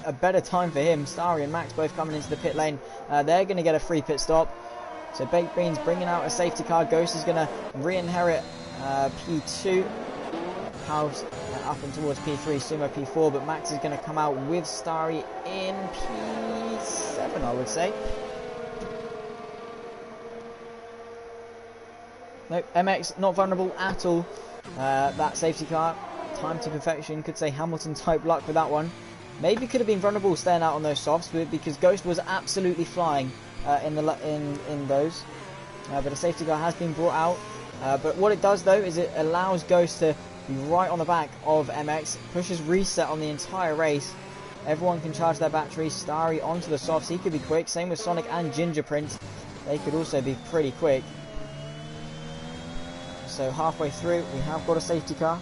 S1: a better time for him. Starry and Max both coming into the pit lane. They're going to get a free pit stop. So Baked Beans bringing out a safety car. Ghost is going to re-inherit P2, House up and towards P3, Sumo P4, but Max is going to come out with Starry in P7, I would say. Nope, MX not vulnerable at all. That safety car, time to perfection, could say Hamilton type luck with that one. Maybe could have been vulnerable staying out on those softs, because Ghost was absolutely flying in those. But a safety car has been brought out. But what it does though is it allows Ghost to be right on the back of MX, pushes reset on the entire race. Everyone can charge their batteries. Starry onto the softs, he could be quick. Same with Sonic and Ginger Prince, they could also be pretty quick. So halfway through, we have got a safety car.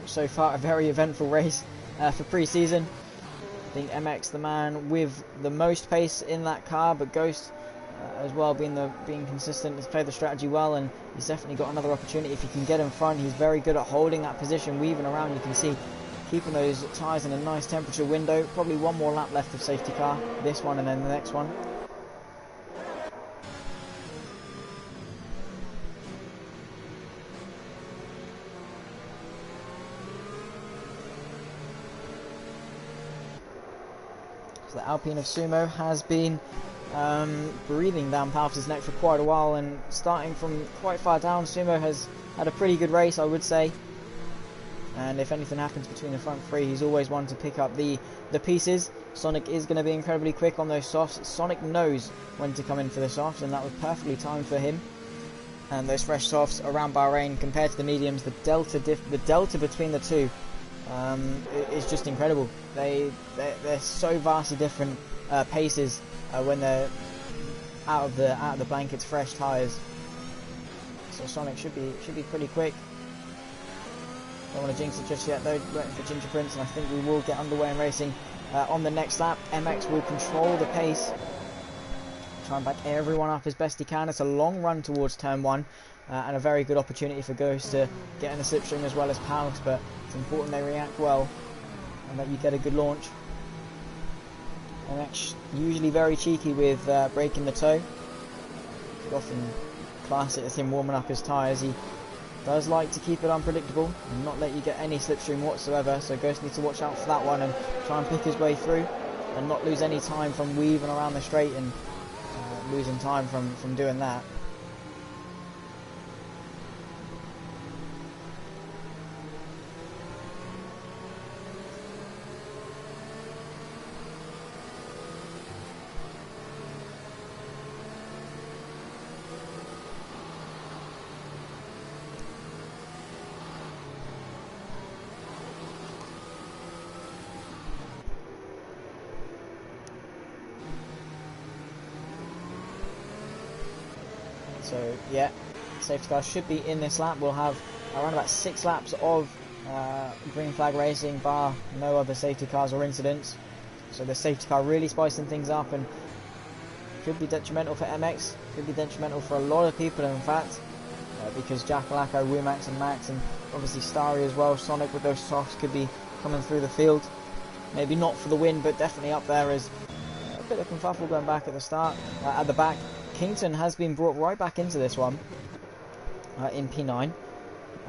S1: So far a very eventful race for pre-season. I think MX the man with the most pace in that car, but Ghost as well being consistent, has played the strategy well, and he's definitely got another opportunity if he can get in front. He's very good at holding that position, weaving around. You can see keeping those tyres in a nice temperature window. Probably one more lap left of safety car, this one and then the next one. The Alpine of Sumo has been breathing down Palfs' neck for quite a while, and starting from quite far down, Sumo has had a pretty good race, I would say. And if anything happens between the front three, he's always one to pick up the pieces. Sonic is going to be incredibly quick on those softs. Sonic knows when to come in for the softs, and that was perfectly timed for him. And those fresh softs around Bahrain compared to the mediums, the delta between the two is just incredible. They're so vastly different paces when they're out of the blankets, fresh tyres. So Sonic should be pretty quick. Don't want to jinx it just yet though. Waiting for Ginger Prince, and I think we will get underway in racing on the next lap. MX will control the pace, try and back everyone up as best he can. It's a long run towards turn 1. And a very good opportunity for Ghost to get in the slipstream as well as Palfs, but it's important they react well and that you get a good launch. MX usually very cheeky with breaking the toe. You could often class it as him warming up his tyres. He does like to keep it unpredictable and not let you get any slipstream whatsoever, so Ghost needs to watch out for that one and try and pick his way through and not lose any time from weaving around the straight and losing time from doing that. So yeah, safety car should be in this lap. We'll have around about 6 laps of green flag racing, bar no other safety cars or incidents. So the safety car really spicing things up, and could be detrimental for MX, could be detrimental for a lot of people in fact, because Jackalacko, Wumax and Max, and obviously Starry as well, Sonic with those softs could be coming through the field. Maybe not for the win, but definitely up there as a bit of confuffle going back at the start. At the back, Kington has been brought right back into this one in P9.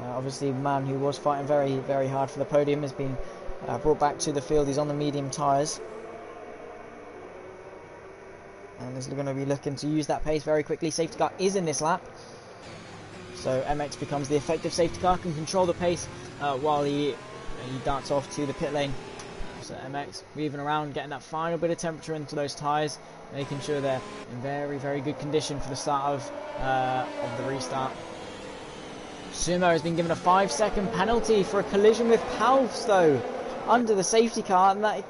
S1: Obviously, the man who was fighting very, very hard for the podium has been brought back to the field. He's on the medium tyres. And is going to be looking to use that pace very quickly. Safety car is in this lap. So MX becomes the effective safety car, can control the pace while he darts off to the pit lane. So MX weaving around, getting that final bit of temperature into those tyres, making sure they're in very, very good condition for the start of the restart. Sumo has been given a 5-second penalty for a collision with Palfs though, under the safety car, and that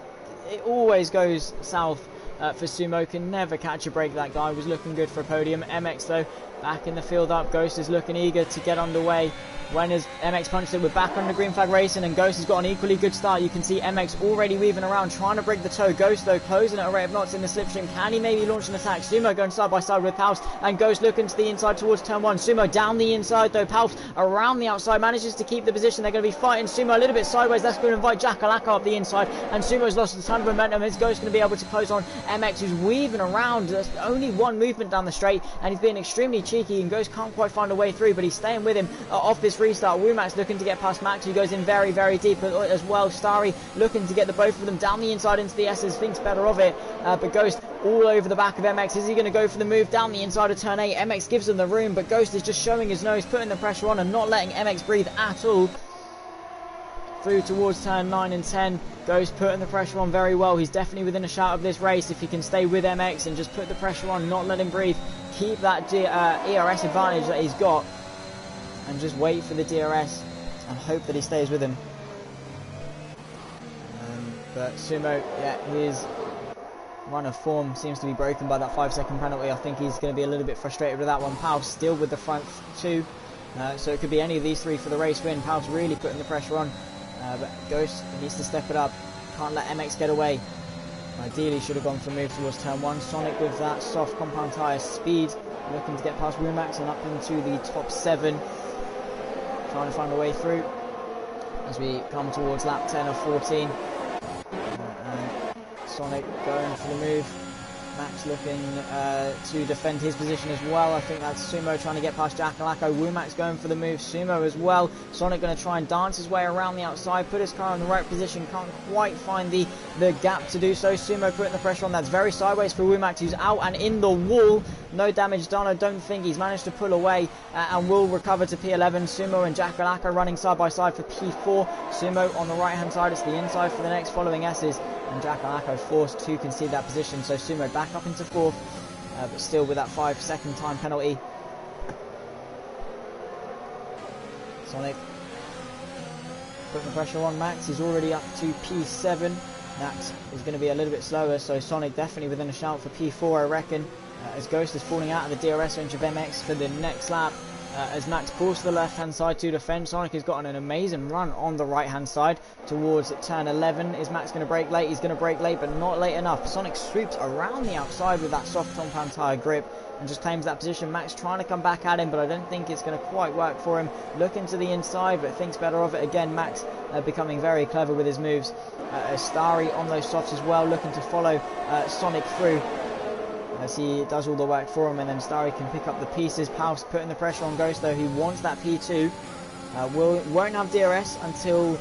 S1: it always goes south for Sumo. Can never catch a break. That guy was looking good for a podium. MX though back in the field up. Ghost is looking eager to get underway. When has MX punched it? We're back under green flag racing, and Ghost has got an equally good start. You can see MX already weaving around, trying to break the toe. Ghost though closing at a rate of knots in the slipstream. Can he maybe launch an attack? Sumo going side by side with Palfs, and Ghost looking to the inside towards turn 1. Sumo down the inside though. Palfs around the outside manages to keep the position. They're going to be fighting Sumo a little bit sideways. That's going to invite Jackalacko up the inside, and Sumo's lost a ton of momentum. Is Ghost going to be able to close on MX, who's weaving around? There's only one movement down the straight, and he's being extremely cheeky, and Ghost can't quite find a way through, but he's staying with him off this restart. Wumax looking to get past Max, who goes in very, very deep as well. Starry looking to get the both of them down the inside into the S's, thinks better of it, but Ghost all over the back of MX. Is he going to go for the move down the inside of turn 8? MX gives him the room, but Ghost is just showing his nose, putting the pressure on and not letting MX breathe at all. Through towards turn 9 and 10, Ghost putting the pressure on very well. He's definitely within a shout of this race if he can stay with MX and just put the pressure on, not let him breathe, keep that ERS advantage that he's got, and just wait for the DRS and hope that he stays with him. But Sumo, yeah, his run of form seems to be broken by that 5-second penalty. I think he's going to be a little bit frustrated with that one. Palfs still with the front 2, so it could be any of these 3 for the race win. Palfs really putting the pressure on, but Ghost needs to step it up. Can't let MX get away. Ideally should have gone for a move towards turn 1. Sonic with that soft compound tyre speed, looking to get past Wumax and up into the top 7. Trying to find a way through as we come towards lap 10 of 14. Sonic going for the move. Max looking to defend his position as well. I think that's Sumo trying to get past Jackalacko. Wumax going for the move. Sumo as well. Sonic going to try and dance his way around the outside, put his car in the right position. Can't quite find the gap to do so. Sumo putting the pressure on. That's very sideways for Wumax, who's out and in the wall. No damage done. I don't think he's managed to pull away and will recover to P11. Sumo and Jackalacko running side by side for P4. Sumo on the right hand side. It's the inside for the next following S's. And Jackalacko forced to concede that position, so Sumo back up into 4th, but still with that 5-second time penalty. Sonic putting the pressure on Max. He's already up to P7. Max is going to be a little bit slower, so Sonic definitely within a shout for P4, I reckon, as Ghost is falling out of the DRS range of MX for the next lap. As Max pulls to the left hand side to defend. Sonic has gotten an amazing run on the right hand side towards turn 11. Is Max going to brake late? He's going to brake late, but not late enough. Sonic swoops around the outside with that soft compound tyre grip and just claims that position. Max trying to come back at him, but I don't think it's going to quite work for him. Looking to the inside, but thinks better of it. Again, Max becoming very clever with his moves. Starry on those softs as well, looking to follow Sonic through, as he does all the work for him, and then Starry can pick up the pieces. Palfs putting the pressure on Ghost though, he wants that P2. Won't have DRS until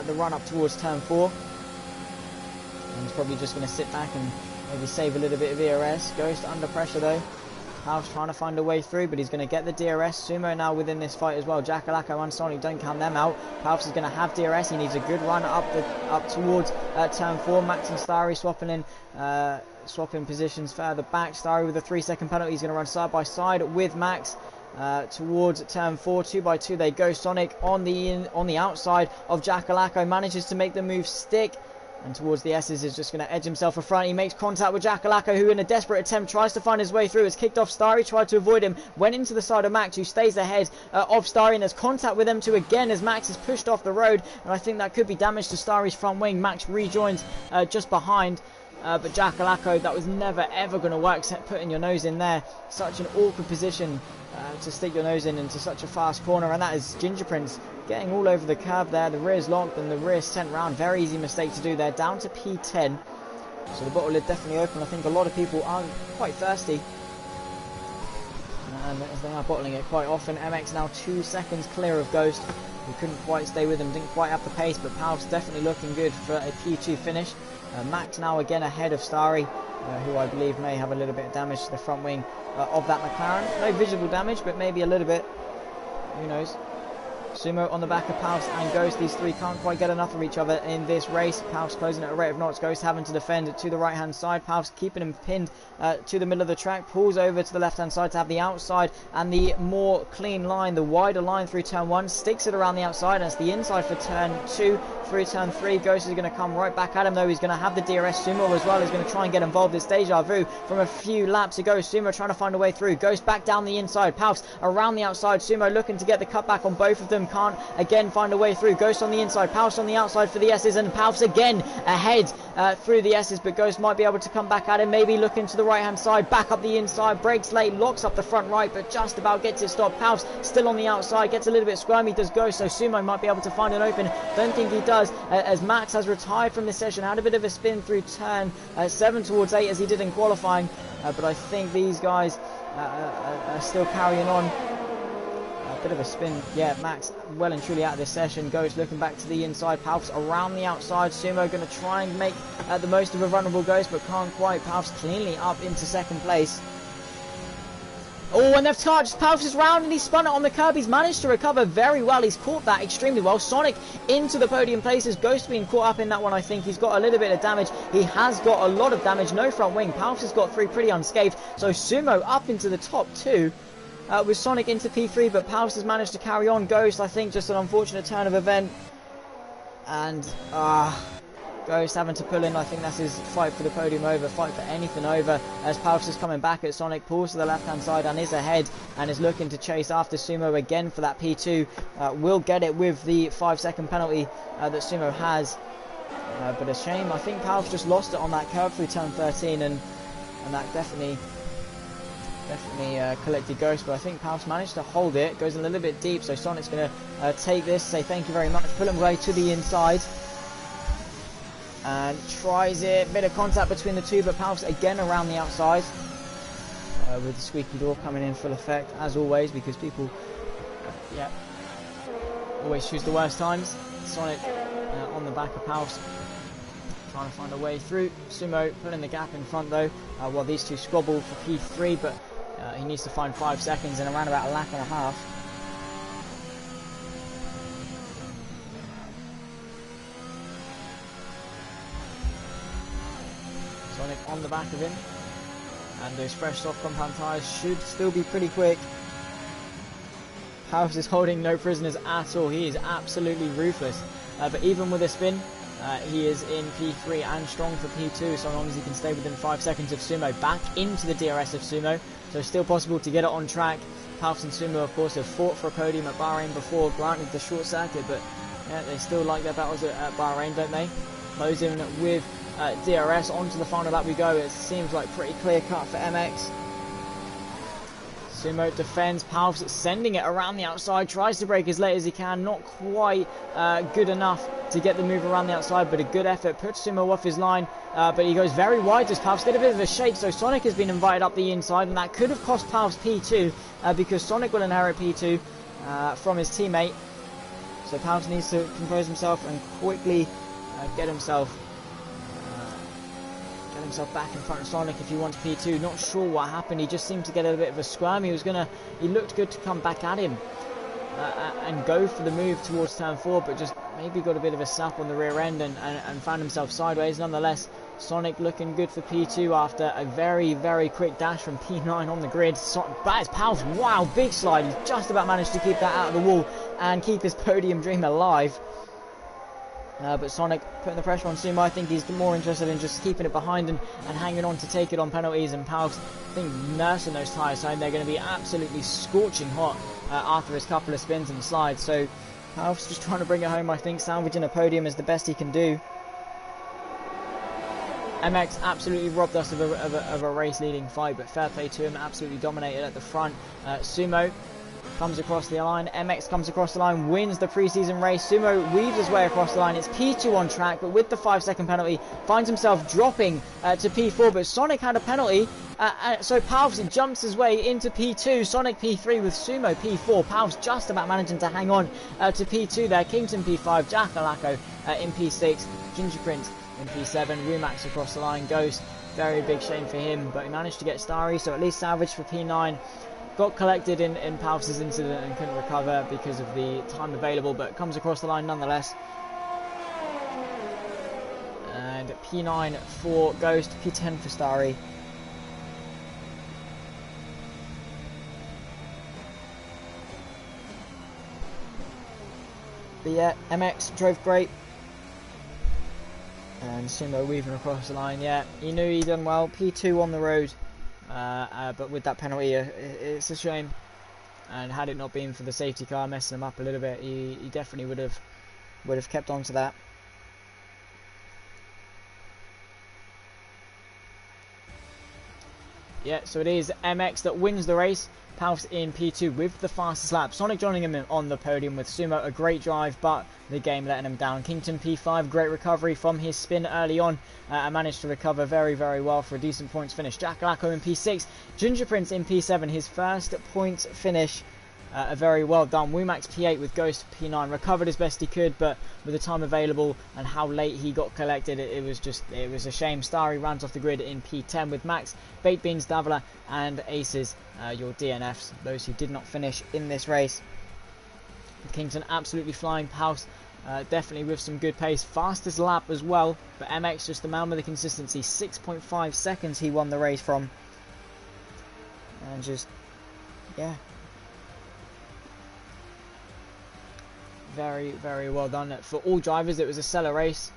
S1: the run up towards turn 4, and he's probably just going to sit back and maybe save a little bit of ERS. Ghost under pressure though. Palfs trying to find a way through, but he's going to get the DRS. Sumo now within this fight as well. Jackalacko and Sonic, don't count them out. Palfs is going to have DRS. He needs a good run up towards turn 4. Max and Starry swapping positions further back. Starry with a 3-second penalty. He's going to run side by side with Max towards turn 4. 2 by 2 they go. Sonic on the outside of Jackalacko manages to make the move stick. And towards the S's is just going to edge himself in front. He makes contact with Jakalako, who in a desperate attempt tries to find his way through. It's kicked off Starry, tried to avoid him. Went into the side of Max, who stays ahead of Starry. And there's contact with them two again as Max is pushed off the road. And I think that could be damage to Starry's front wing. Max rejoins just behind. But Jakalako, that was never ever going to work, except putting your nose in there. Such an awkward position to stick your nose in into such a fast corner. And that is Ginger Prince getting all over the curb there. The rear is locked and the rear is sent round. Very easy mistake to do there. Down to P10. So the bottle lid definitely open. I think a lot of people are quite thirsty. And as they are bottling it quite often. MX now 2 seconds clear of Ghost. He couldn't quite stay with him, didn't quite have the pace, but Palf's definitely looking good for a P2 finish. Max now again ahead of Starry, who I believe may have a little bit of damage to the front wing of that McLaren. No visible damage, but maybe a little bit. Who knows? Sumo on the back of Palfs and Ghost. These three can't quite get enough of each other in this race. Palfs closing at a rate of knots. Ghost having to defend to the right hand side. Palfs keeping him pinned to the middle of the track. Pulls over to the left hand side to have the outside and the more clean line, the wider line through turn 1. Sticks it around the outside and it's the inside for turn 2. Through turn 3, Ghost is going to come right back at him though. He's going to have the DRS. Sumo as well is going to try and get involved. It's deja vu from a few laps ago. Sumo trying to find a way through. Ghost back down the inside. Palfs around the outside. Sumo looking to get the cutback on both of them. Can't again find a way through. Ghost on the inside. Palfs on the outside for the S's and Palfs again ahead through the S's, but Ghost might be able to come back at him. Maybe looking to the right hand side. Back up the inside. Brakes late. Locks up the front right, but just about gets it stopped. Palfs still on the outside. Gets a little bit squirmy. Does Ghost, so Sumo might be able to find an open. Don't think he does as Max has retired from this session. Had a bit of a spin through turn 7 towards 8 as he did in qualifying, but I think these guys are still carrying on. A bit of a spin. Yeah, Max well and truly out of this session. Ghost looking back to the inside. Palfs around the outside. Sumo going to try and make the most of a vulnerable Ghost, but can't quite. Palfs cleanly up into second place. Oh, and they've touched. Palfs is round and he spun it on the curb. He's managed to recover very well. He's caught that extremely well. Sonic into the podium places. Ghost being caught up in that one, I think. He's got a little bit of damage. He has got a lot of damage. No front wing. Palfs has got 3 pretty unscathed. So Sumo up into the top 2 with Sonic into P3, but Palfs has managed to carry on. Ghost, I think, just an unfortunate turn of event. And Ghost having to pull in. I think that's his fight for the podium over, fight for anything over, as Palfs is coming back at Sonic, pulls to the left hand side and is ahead and is looking to chase after Sumo again for that P2. Will get it with the 5-second penalty that Sumo has, but a shame. I think Palfs just lost it on that curve through turn 13 and that definitely collected Ghost, but I think Palfs managed to hold it. Goes a little bit deep, so Sonic's going to take this, say thank you very much, pull him away to the inside and tries it. Bit of contact between the two, but Palfs again around the outside with the squeaky door coming in full effect as always, because people always choose the worst times. Sonic on the back of Palfs trying to find a way through. Sumo pulling the gap in front though, while these two squabble for P3, but he needs to find 5 seconds in around about a lap and a half. Sonic on the back of him, and those fresh soft compound tyres should still be pretty quick. Palfs is holding no prisoners at all. He is absolutely ruthless, but even with a spin, he is in P3 and strong for P2, so long as he can stay within 5 seconds of Sumo. Back into the DRS of Sumo, so still possible to get it on track. Palfs and Sumo, of course, have fought for a podium at Bahrain before, granted the short circuit, but yeah, they still like their battles at Bahrain, don't they? Closing with DRS, onto the final lap we go. It seems like pretty clear cut for MX. Sumo defends. Palfs sending it around the outside, tries to brake as late as he can, not quite good enough to get the move around the outside, but a good effort, puts Sumo off his line, but he goes very wide. Does Palfs get a bit of a shake, so Sonic has been invited up the inside, and that could have cost Palfs P2, because Sonic will inherit P2 from his teammate. So Palfs needs to compose himself and quickly get himself back in front of Sonic if he wants P2. Not sure what happened. He just seemed to get a bit of a squirm. He looked good to come back at him and go for the move towards turn 4, but just maybe got a bit of a sap on the rear end and found himself sideways. Nonetheless, Sonic looking good for P2 after a very, very quick dash from P9 on the grid. That is Palfs. Wow, big slide. He's just about managed to keep that out of the wall and keep his podium dream alive. But Sonic putting the pressure on Sumo. I think he's more interested in just keeping it behind and hanging on to take it on penalties. And Palps, I think, nursing those tyres home. They're going to be absolutely scorching hot after his couple of spins and slides. So Palps just trying to bring it home. I think salvaging a podium is the best he can do. MX absolutely robbed us of a race-leading fight, but fair play to him. Absolutely dominated at the front. Sumo comes across the line. MX comes across the line, wins the preseason race. Sumo weaves his way across the line. It's P2 on track, but with the 5-second penalty, finds himself dropping to P4. But Sonic had a penalty, so Palps jumps his way into P2. Sonic P3 with Sumo P4. Palps just about managing to hang on to P2 there. Kington P5, Jackalacko in P6, Gingerprint in P7. Rumax across the line. Ghost, very big shame for him, but he managed to get Starry, so at least salvaged for P9. Got collected in Palps' incident and couldn't recover because of the time available, but comes across the line nonetheless. And P9 for Ghost, P10 for Starry. But yeah, MX drove great. And Sumo weaving across the line, yeah, he knew he'd done well. P2 on the road. But with that penalty, it's a shame. And had it not been for the safety car messing him up a little bit, he definitely would have kept on to that. Yeah, so it is MX that wins the race. Palps in P2 with the fastest lap. Sonic joining him on the podium with Sumo. A great drive, but the game letting him down. Kington P5, great recovery from his spin early on. And managed to recover very, very well for a decent points finish. Jackalacko in P6. Ginger Prince in P7. His first points finish. Very well done. Wumax P8 with Ghost P9. Recovered as best he could, but with the time available and how late he got collected, it was a shame. Starry runs off the grid in P10 with Max, Baked Beans, Davila and Aces, your DNFs, those who did not finish in this race. Kington absolutely flying. Palps definitely with some good pace. Fastest lap as well, but MX just the man with the consistency. 6.5 seconds he won the race from. And just, yeah. Very, very well done for all drivers. It was a stellar race.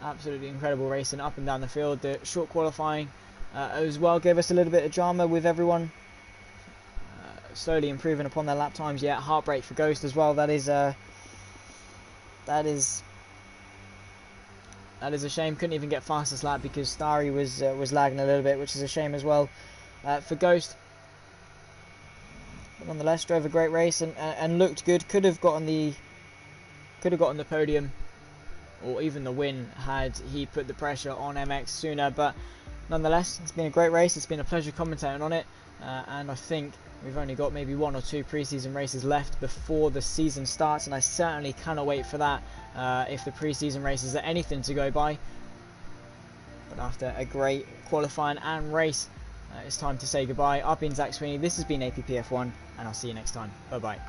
S1: Absolutely incredible racing up and down the field. The short qualifying as well gave us a little bit of drama with everyone slowly improving upon their lap times. Yeah, heartbreak for Ghost as well. That is a shame. Couldn't even get fastest lap because Starry was lagging a little bit, which is a shame as well for Ghost. But nonetheless, drove a great race and looked good. Could have gotten the podium or even the win had he put the pressure on MX sooner. But nonetheless, it's been a great race. It's been a pleasure commentating on it. And I think we've only got maybe 1 or 2 preseason races left before the season starts, and I certainly cannot wait for that if the preseason races are anything to go by. But after a great qualifying and race, it's time to say goodbye. I've been Zach Sweeney, this has been APPF1, and I'll see you next time. Bye bye.